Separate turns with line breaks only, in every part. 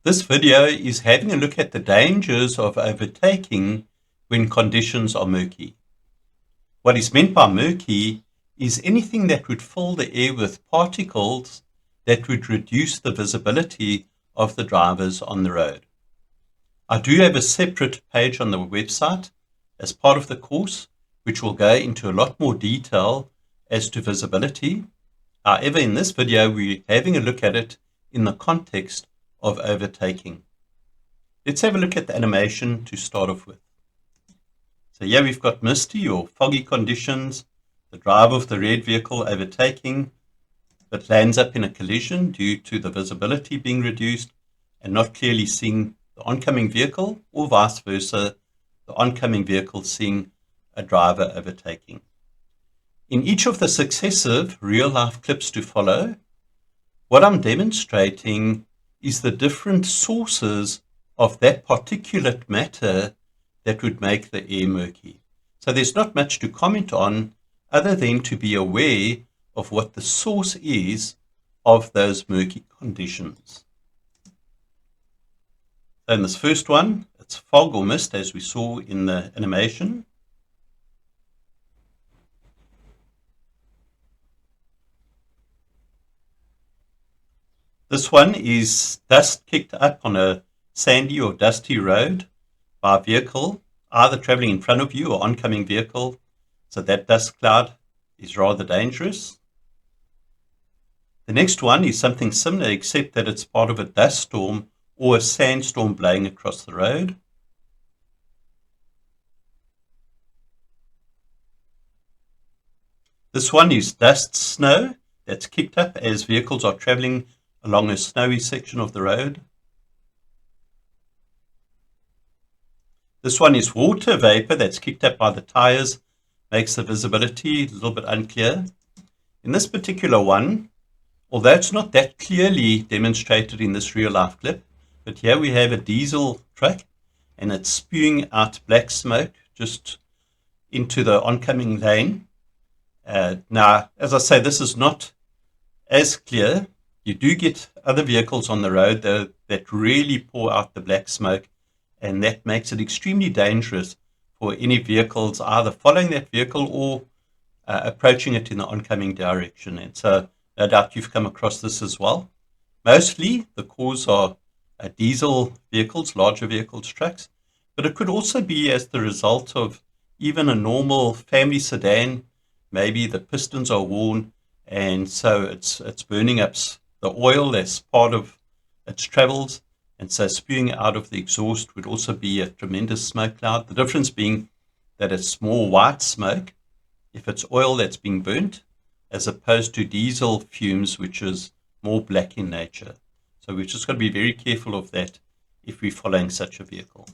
This video is having a look at the dangers of overtaking when conditions are murky. What is meant by murky is anything that would fill the air with particles that would reduce the visibility of the drivers on the road. I do have a separate page on the website as part of the course, which will go into a lot more detail as to visibility. However, in this video, we're having a look at it in the context of overtaking. Let's have a look at the animation to start off with. So here we've got misty or foggy conditions, the driver of the red vehicle overtaking, but lands up in a collision due to the visibility being reduced and not clearly seeing the oncoming vehicle, or vice versa, the oncoming vehicle seeing a driver overtaking. In each of the successive real-life clips to follow, what I'm demonstrating is the different sources of that particulate matter that would make the air murky. So there's not much to comment on other than to be aware of what the source is of those murky conditions. So in this first one, it's fog or mist, as we saw in the animation. This one is dust kicked up on a sandy or dusty road by a vehicle, either traveling in front of you or oncoming vehicle. So that dust cloud is rather dangerous. The next one is something similar, except that it's part of a dust storm or a sandstorm blowing across the road. This one is dust snow that's kicked up as vehicles are traveling along a snowy section of the road. This one is water vapor that's kicked up by the tires, makes the visibility a little bit unclear. In this particular one, although it's not that clearly demonstrated in this real life clip, but here we have a diesel truck and it's spewing out black smoke just into the oncoming lane. Now, as I say, this is not as clear. You do get other vehicles on the road that really pour out the black smoke, and that makes it extremely dangerous for any vehicles either following that vehicle or approaching it in the oncoming direction. And so no doubt you've come across this as well. Mostly the cause are diesel vehicles, larger vehicles, trucks, but it could also be as the result of even a normal family sedan. Maybe the pistons are worn, and so it's burning up the oil as part of its travels, and so spewing out of the exhaust would also be a tremendous smoke cloud. The difference being that it's more white smoke if it's oil that's being burnt, as opposed to diesel fumes, which is more black in nature. So we've just got to be very careful of that if we're following such a vehicle.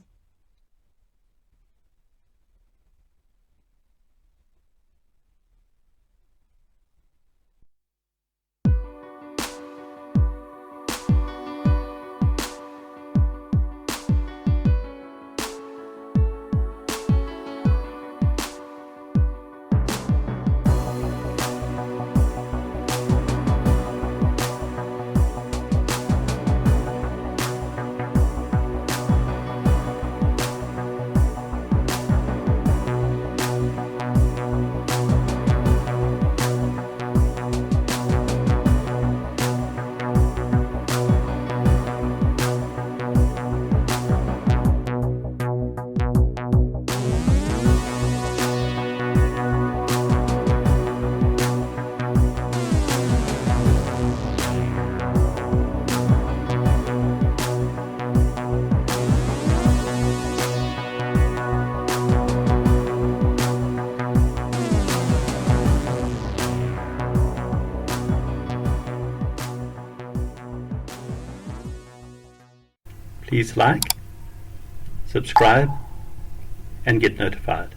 Please like, subscribe, and get notified.